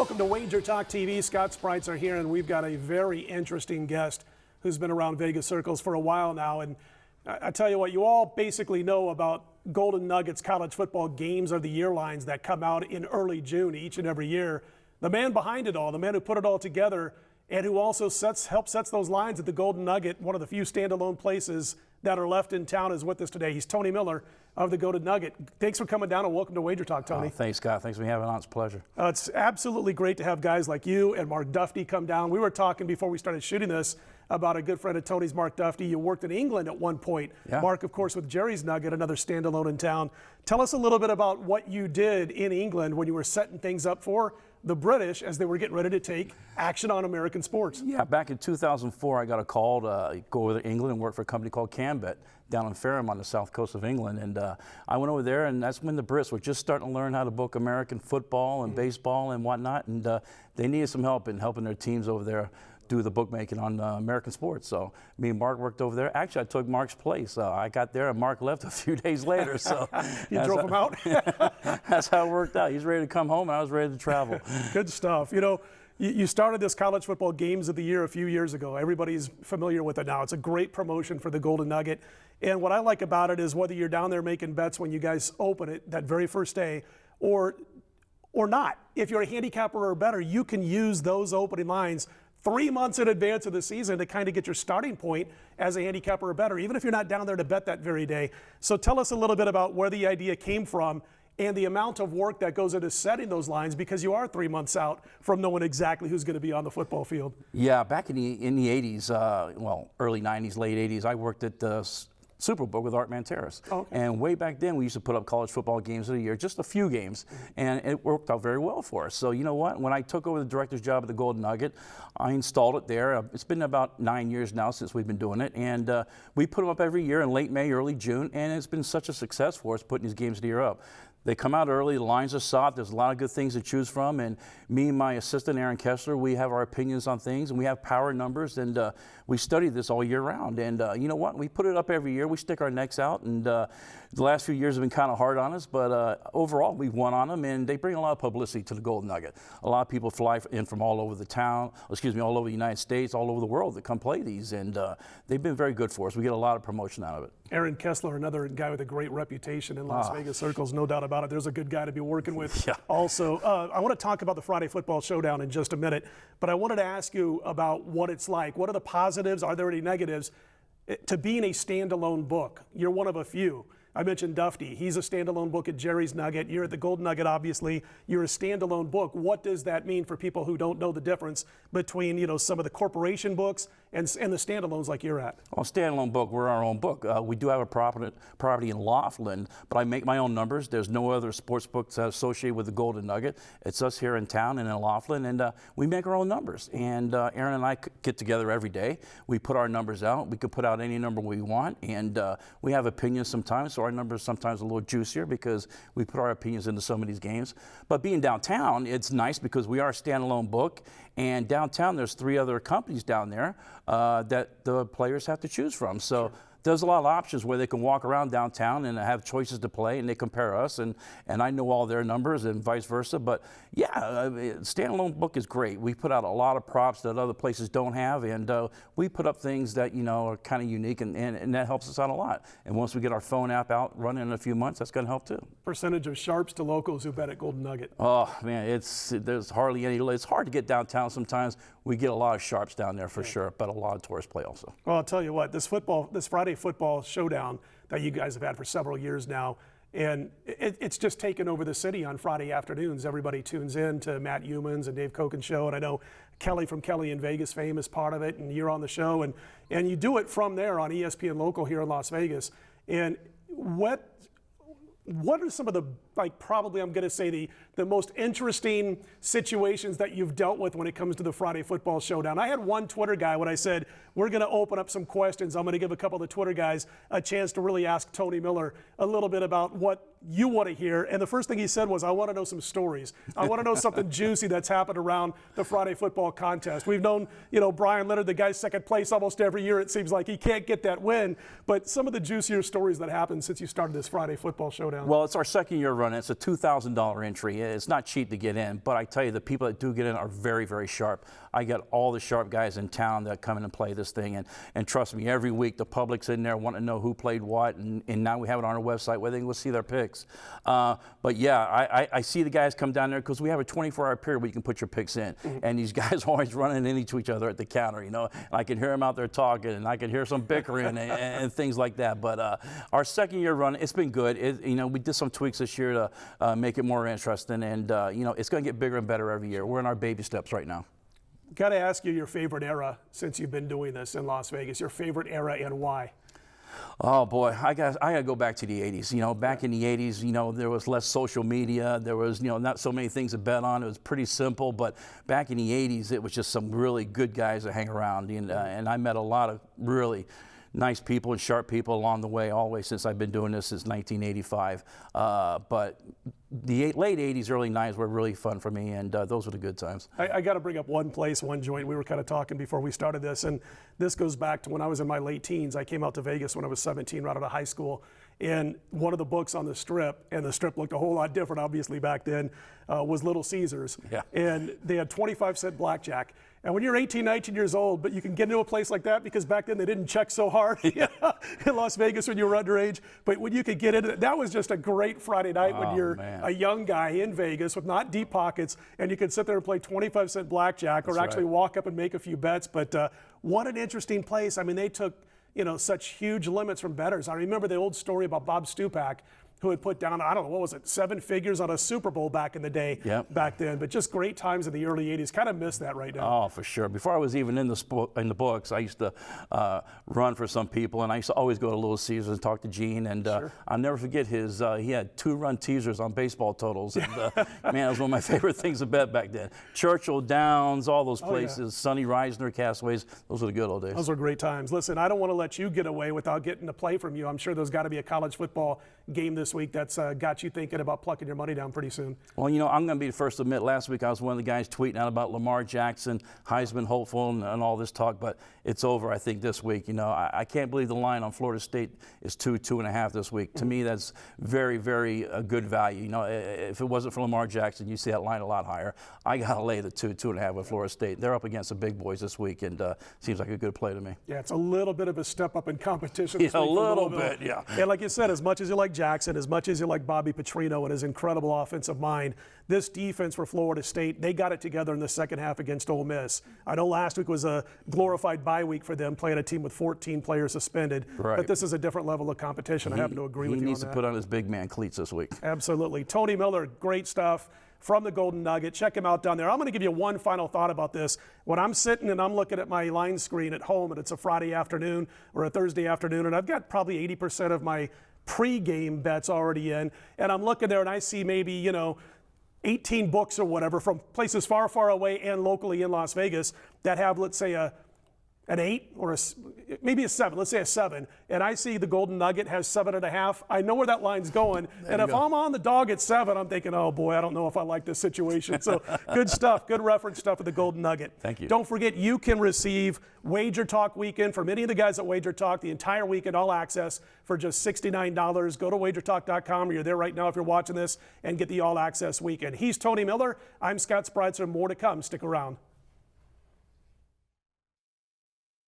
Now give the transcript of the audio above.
Welcome to Wager Talk TV. Scott Sprites are here, and we've got a very interesting guest who's been around Vegas circles for a while now. And I tell you what, you all basically know about Golden Nuggets college football games of the year lines that come out in early June each and every year. The man behind it all, the man who put it all together, and who also helps set those lines at the Golden Nugget, one of the few standalone places that are left in town, is with us today. He's Tony Miller of the Golden Nugget. Thanks for coming down and welcome to Wager Talk, Tony. Thanks, Scott. Thanks for having me on. It's a pleasure. It's absolutely great to have guys like you and Mark Duffy come down. We were talking before we started shooting this about a good friend of Tony's, Mark Duffy. You worked in England at one point. Yeah. Mark, of course, with Jerry's Nugget, another standalone in town. Tell us a little bit about what you did in England when you were setting things up for the British as they were getting ready to take action on American sports. Yeah, back in 2004, I got a call to go over to England and work for a company called Cambet down in Fareham on the south coast of England. And I went over there, and that's when the Brits were just starting to learn how to book American football and baseball and whatnot. And they needed some help in helping their teams over there do the bookmaking on American sports. So me and Mark worked over there. Actually, I took Mark's place. I got there and Mark left a few days later. So you drove him out? That's how it worked out. He's ready to come home and I was ready to travel. Good stuff. You know, you started this college football games of the year a few years ago. Everybody's familiar with it now. It's a great promotion for the Golden Nugget. And what I like about it is whether you're down there making bets when you guys open it that very first day or not. If you're a handicapper or better, you can use those opening lines 3 months in advance of the season to kind of get your starting point as a handicapper or better, even if you're not down there to bet that very day. So tell us a little bit about where the idea came from and the amount of work that goes into setting those lines, because you are 3 months out from knowing exactly who's going to be on the football field. Yeah, back in the 80s, well, early 90s, late 80s, I worked at Superbook with Art Manteris. Okay. And way back then, we used to put up college football games of the year, just a few games, and it worked out very well for us. So you know what? When I took over the director's job at the Golden Nugget, I installed it there. It's been about 9 years now since we've been doing it, and we put them up every year in late May, early June, and it's been such a success for us putting these games of the year up. They come out early, the lines are soft, there's a lot of good things to choose from, and me and my assistant, Aaron Kessler, we have our opinions on things, and we have power numbers, and we study this all year round. And you know what? We put it up every year, we stick our necks out, and the last few years have been kind of hard on us, but overall, we've won on them, and they bring a lot of publicity to the Golden Nugget. A lot of people fly in from all over the town, all over the United States, all over the world that come play these, and they've been very good for us. We get a lot of promotion out of it. Aaron Kessler, another guy with a great reputation in Las Vegas circles, no doubt about it. There's a good guy to be working with. Yeah. Also, I want to talk about the Friday Football Showdown in just a minute, but I wanted to ask you about what it's like. What are the positives? Are there any negatives to being a standalone book? You're one of a few. I mentioned Duffy. He's a standalone book at Jerry's Nugget. You're at the Golden Nugget, obviously. You're a standalone book. What does that mean for people who don't know the difference between, you know, some of the corporation books and the standalones like you're at? Well, standalone book, we're our own book. We do have a property in Laughlin, but I make my own numbers. There's no other sports books associated with the Golden Nugget. It's us here in town and in Laughlin, and we make our own numbers. And Aaron and I get together every day. We put our numbers out. We can put out any number we want, and we have opinions sometimes, so our numbers sometimes a little juicier because we put our opinions into some of these games. But being downtown, it's nice because we are a standalone book, and downtown there's 3 other companies down there that the players have to choose from. So there's a lot of options where they can walk around downtown and have choices to play, and they compare us, and I know all their numbers and vice versa. But yeah, standalone book is great. We put out a lot of props that other places don't have, and we put up things that, you know, are kind of unique, and that helps us out a lot. And once we get our phone app out running in a few months, that's going to help too. Percentage of sharps to locals who bet at Golden Nugget? Oh man, there's hardly any. It's hard to get downtown sometimes. We get a lot of sharps down there for sure, but a lot of tourists play also. Well, I'll tell you what, this Friday Football Showdown that you guys have had for several years now, and it's just taken over the city on Friday afternoons. Everybody tunes in to Matt Humans and Dave Koken's show, and I know Kelly from Kelly in Vegas fame is part of it, and you're on the show, and you do it from there on ESPN Local here in Las Vegas. And what are some of the, like, probably I'm going to say the most interesting situations that you've dealt with when it comes to the Friday Football Showdown? I had one Twitter guy when I said, we're going to open up some questions. I'm going to give a couple of the Twitter guys a chance to really ask Tony Miller a little bit about what you want to hear. And the first thing he said was, I want to know some stories. I want to know something juicy that's happened around the Friday football contest. We've known, Brian Leonard, the guy's second place almost every year. It seems like he can't get that win. But some of the juicier stories that happened since you started this Friday football showdown. Well, it's our second year running. It's a $2,000 entry. It's not cheap to get in, but I tell you, the people that do get in are very, very sharp. I got all the sharp guys in town that come in and play this thing, and trust me, every week the public's in there wanting to know who played what, and now we have it on our website where they can go see their picks. But yeah, I see the guys come down there because we have a 24-hour period where you can put your picks in, and these guys are always running into each other at the counter. I can hear them out there talking, and I can hear some bickering and things like that. But our second year run, it's been good. We did some tweaks this year to make it more interesting, and it's going to get bigger and better every year. We're in our baby steps right now. Got to ask you your favorite era since you've been doing this in Las Vegas. Your favorite era and why? Oh boy, I got to go back to the 80s. Back in the 80s, there was less social media. There was, not so many things to bet on. It was pretty simple. But back in the 80s, it was just some really good guys that hang around. And I met a lot of really nice people and sharp people along the way, all the way since I've been doing this since 1985. But the late 80s, early 90s were really fun for me, and those were the good times. I got to bring up one place, one joint. We were kind of talking before we started this, and this goes back to when I was in my late teens. I came out to Vegas when I was 17, right out of high school, and one of the books on the Strip, and the Strip looked a whole lot different, obviously, back then, was Little Caesars. Yeah. And they had 25-cent blackjack. And when you're 18, 19 years old, but you can get into a place like that because back then they didn't check so hard in Las Vegas when you were underage. But when you could get into it, that was just a great Friday night when you're a young guy in Vegas with not deep pockets, and you could sit there and play 25-cent blackjack or actually walk up and make a few bets. But what an interesting place. I mean, they took such huge limits from bettors. I remember the old story about Bob Stupak, who had put down, I don't know, what was it, 7 figures on a Super Bowl back in the day, back then. But just great times in the early 80s. Kind of miss that right now. Oh, for sure. Before I was even in the books, I used to run for some people, and I used to always go to Little Caesars and talk to Gene. And I'll never forget he had 2-run teasers on baseball totals. And man, it was one of my favorite things to bet back then. Churchill Downs, all those places, Sonny Reisner, Castaways, those were the good old days. Those were great times. Listen, I don't want to let you get away without getting to play from you. I'm sure there's got to be a college football game this week that's got you thinking about plucking your money down pretty soon. Well, I'm going to be the first to admit, last week I was one of the guys tweeting out about Lamar Jackson, Heisman hopeful, and all this talk, but it's over, I think, this week. I can't believe the line on Florida State is 2.5 this week. To me, that's very, very good value. If it wasn't for Lamar Jackson, you see that line a lot higher. I got to lay the 2.5 with Florida State. They're up against the big boys this week, and seems like a good play to me. Yeah, it's a little bit of a step up in competition this week. A little bit, yeah. And like you said, as much as you like Jackson, as much as you like Bobby Petrino and his incredible offensive mind, this defense for Florida State, they got it together in the second half against Ole Miss. I know last week was a glorified bye week for them, playing a team with 14 players suspended. Right. But this is a different level of competition. I happen to agree with you on that. He needs to put on his big man cleats this week. Absolutely. Tony Miller, great stuff from the Golden Nugget. Check him out down there. I'm going to give you one final thought about this. When I'm sitting and I'm looking at my line screen at home, and it's a Friday afternoon or a Thursday afternoon, and I've got probably 80% of my pre-game bets already in, and I'm looking there and I see maybe, 18 books or whatever from places far, far away and locally in Las Vegas that have, let's say, an 8 or maybe a 7, let's say a 7, and I see the Golden Nugget has 7.5, I know where that line's going. And if I'm on the dog at 7, I'm thinking, oh boy, I don't know if I like this situation. So good stuff, good reference stuff with the Golden Nugget. Thank you. Don't forget, you can receive Wager Talk Weekend from any of the guys at Wager Talk, the entire weekend, all access for just $69. Go to wagertalk.com, or you're there right now if you're watching this, and get the all access weekend. He's Tony Miller. I'm Scott Spreitzer. More to come. Stick around.